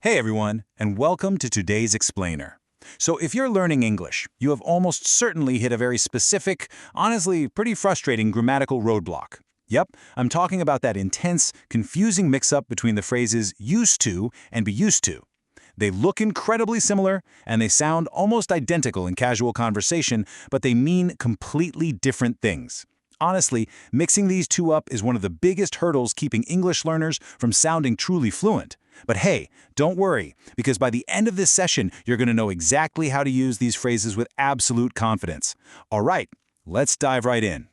Hey everyone, and welcome to today's explainer. So if you're learning English, you have almost certainly hit a very specific, honestly pretty frustrating grammatical roadblock. Yep, I'm talking about that intense, confusing mix-up between the phrases used to and be used to. They look incredibly similar, and they sound almost identical in casual conversation, but they mean completely different things. Honestly, mixing these two up is one of the biggest hurdles keeping English learners from sounding truly fluent. But hey, don't worry, because by the end of this session, you're going to know exactly how to use these phrases with absolute confidence. All right, let's dive right in.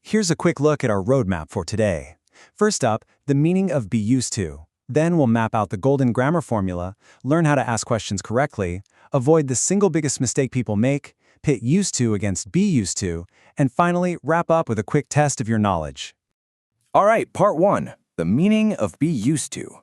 Here's a quick look at our roadmap for today. First up, the meaning of be used to. Then we'll map out the golden grammar formula, learn how to ask questions correctly, avoid the single biggest mistake people make, pit used to against be used to, and finally wrap up with a quick test of your knowledge. All right, part one, the meaning of be used to.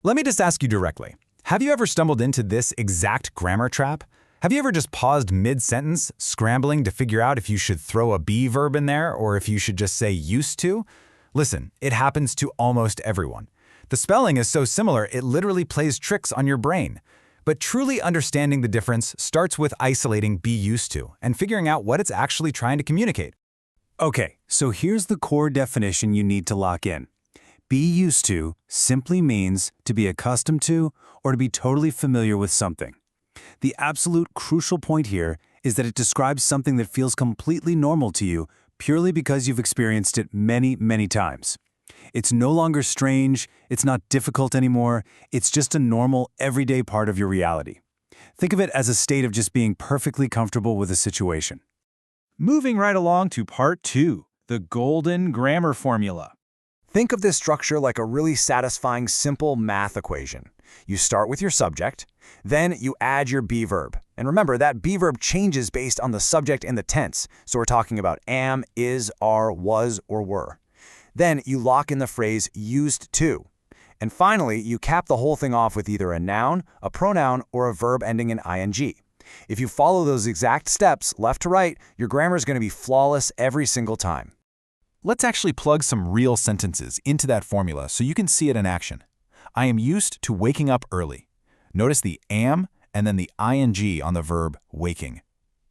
Let me just ask you directly. Have you ever stumbled into this exact grammar trap? Have you ever just paused mid-sentence, scrambling to figure out if you should throw a be verb in there or if you should just say used to? Listen, it happens to almost everyone. The spelling is so similar, it literally plays tricks on your brain. But truly understanding the difference starts with isolating be used to and figuring out what it's actually trying to communicate. Okay, so here's the core definition you need to lock in. Be used to simply means to be accustomed to or to be totally familiar with something. The absolute crucial point here is that it describes something that feels completely normal to you purely because you've experienced it many, many times. It's no longer strange, it's not difficult anymore, it's just a normal, everyday part of your reality. Think of it as a state of just being perfectly comfortable with a situation. Moving right along to part two, the golden grammar formula. Think of this structure like a really satisfying simple math equation. You start with your subject, then you add your be verb. And remember, that be verb changes based on the subject and the tense. So we're talking about am, is, are, was, or were. Then you lock in the phrase used to. And finally, you cap the whole thing off with either a noun, a pronoun, or a verb ending in ing. If you follow those exact steps, left to right, your grammar is going to be flawless every single time. Let's actually plug some real sentences into that formula so you can see it in action. I am used to waking up early. Notice the am and then the ing on the verb waking.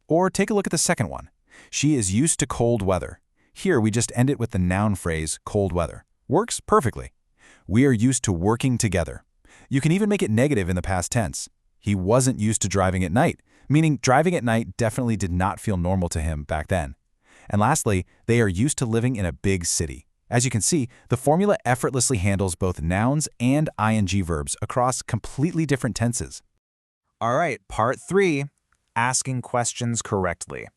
Or take a look at the second one. She is used to cold weather. Here we just end it with the noun phrase cold weather. Works perfectly. We are used to working together. You can even make it negative in the past tense. He wasn't used to driving at night, meaning driving at night definitely did not feel normal to him back then. And lastly, they are used to living in a big city. As you can see, the formula effortlessly handles both nouns and ing verbs across completely different tenses. All right, part three, asking questions correctly.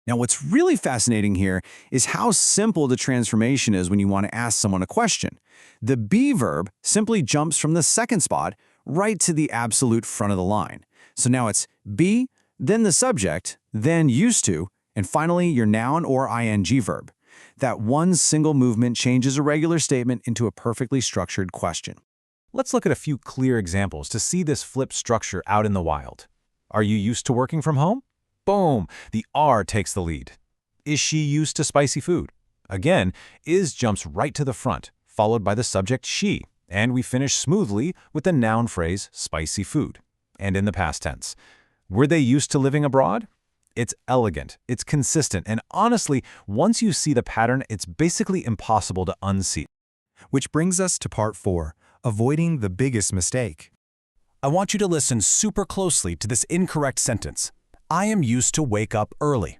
Now, what's really fascinating here is how simple the transformation is when you want to ask someone a question. The be verb simply jumps from the second spot right to the absolute front of the line. So now it's be, then the subject, then used to, and finally your noun or ing verb. That one single movement changes a regular statement into a perfectly structured question. Let's look at a few clear examples to see this flipped structure out in the wild. Are you used to working from home? Boom! The are takes the lead. Is she used to spicy food? Again, is jumps right to the front, followed by the subject she, and we finish smoothly with the noun phrase spicy food. And in the past tense. Were they used to living abroad? It's elegant, it's consistent, and honestly, once you see the pattern, it's basically impossible to unsee. Which brings us to part four, avoiding the biggest mistake. I want you to listen super closely to this incorrect sentence. I am used to wake up early.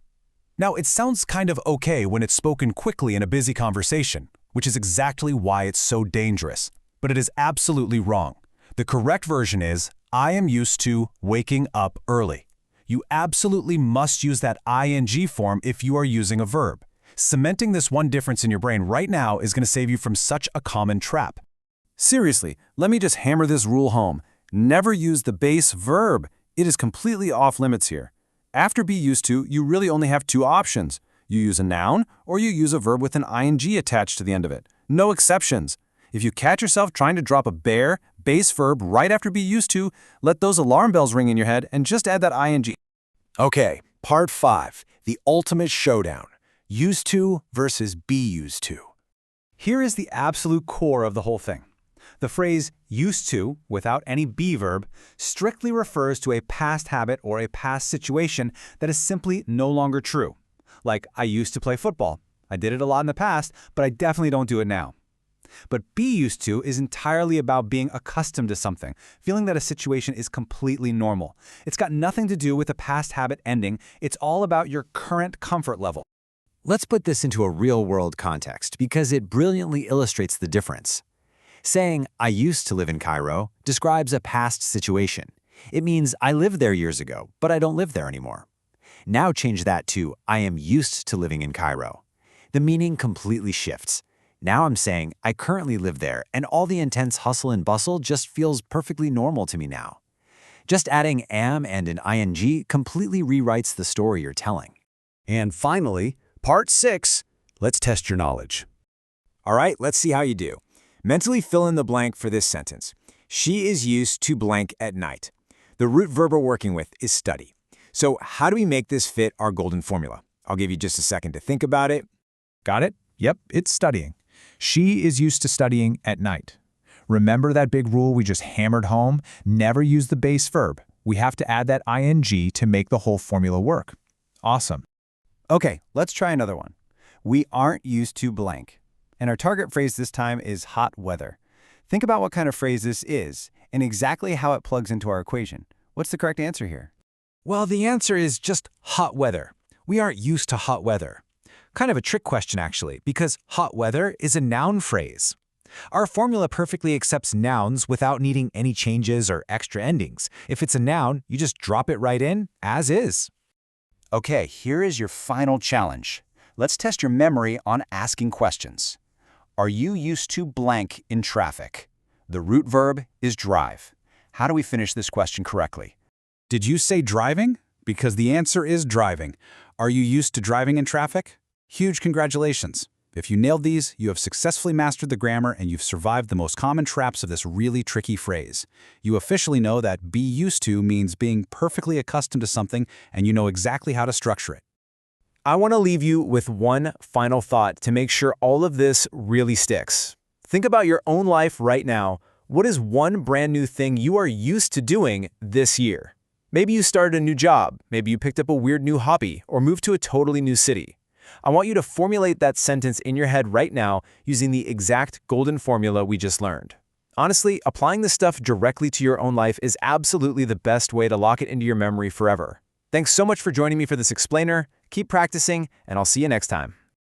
Now, it sounds kind of okay when it's spoken quickly in a busy conversation, which is exactly why it's so dangerous. But it is absolutely wrong. The correct version is, I am used to waking up early. You absolutely must use that ing form if you are using a verb. Cementing this one difference in your brain right now is going to save you from such a common trap. Seriously, let me just hammer this rule home. Never use the base verb. It is completely off limits here. After be used to, you really only have two options. You use a noun or you use a verb with an ing attached to the end of it. No exceptions. If you catch yourself trying to drop a bare, base verb right after be used to, let those alarm bells ring in your head and just add that ing. Okay, part five, the ultimate showdown. Used to versus be used to. Here is the absolute core of the whole thing. The phrase used to, without any be verb, strictly refers to a past habit or a past situation that is simply no longer true. Like, I used to play football. I did it a lot in the past, but I definitely don't do it now. But be used to is entirely about being accustomed to something, feeling that a situation is completely normal. It's got nothing to do with a past habit ending. It's all about your current comfort level. Let's put this into a real-world context because it brilliantly illustrates the difference. Saying, I used to live in Cairo, describes a past situation. It means I lived there years ago, but I don't live there anymore. Now change that to, I am used to living in Cairo. The meaning completely shifts. Now I'm saying, I currently live there, and all the intense hustle and bustle just feels perfectly normal to me now. Just adding am and an ing completely rewrites the story you're telling. And finally, part 6, let's test your knowledge. All right, let's see how you do. Mentally fill in the blank for this sentence. She is used to blank at night. The root verb we're working with is study. So how do we make this fit our golden formula? I'll give you just a second to think about it. Got it? Yep, it's studying. She is used to studying at night. Remember that big rule we just hammered home? Never use the base verb. We have to add that ing to make the whole formula work. Awesome. Okay, let's try another one. We aren't used to blank. And our target phrase this time is hot weather. Think about what kind of phrase this is and exactly how it plugs into our equation. What's the correct answer here? Well, the answer is just hot weather. We aren't used to hot weather. Kind of a trick question, actually, because hot weather is a noun phrase. Our formula perfectly accepts nouns without needing any changes or extra endings. If it's a noun, you just drop it right in, as is. Okay, here is your final challenge. Let's test your memory on asking questions. Are you used to blank in traffic? The root verb is drive. How do we finish this question correctly? Did you say driving? Because the answer is driving. Are you used to driving in traffic? Huge congratulations. If you nailed these, you have successfully mastered the grammar and you've survived the most common traps of this really tricky phrase. You officially know that be used to means being perfectly accustomed to something and you know exactly how to structure it. I want to leave you with one final thought to make sure all of this really sticks. Think about your own life right now. What is one brand new thing you are used to doing this year? Maybe you started a new job, maybe you picked up a weird new hobby, or moved to a totally new city. I want you to formulate that sentence in your head right now using the exact golden formula we just learned. Honestly, applying this stuff directly to your own life is absolutely the best way to lock it into your memory forever. Thanks so much for joining me for this explainer. Keep practicing, and I'll see you next time.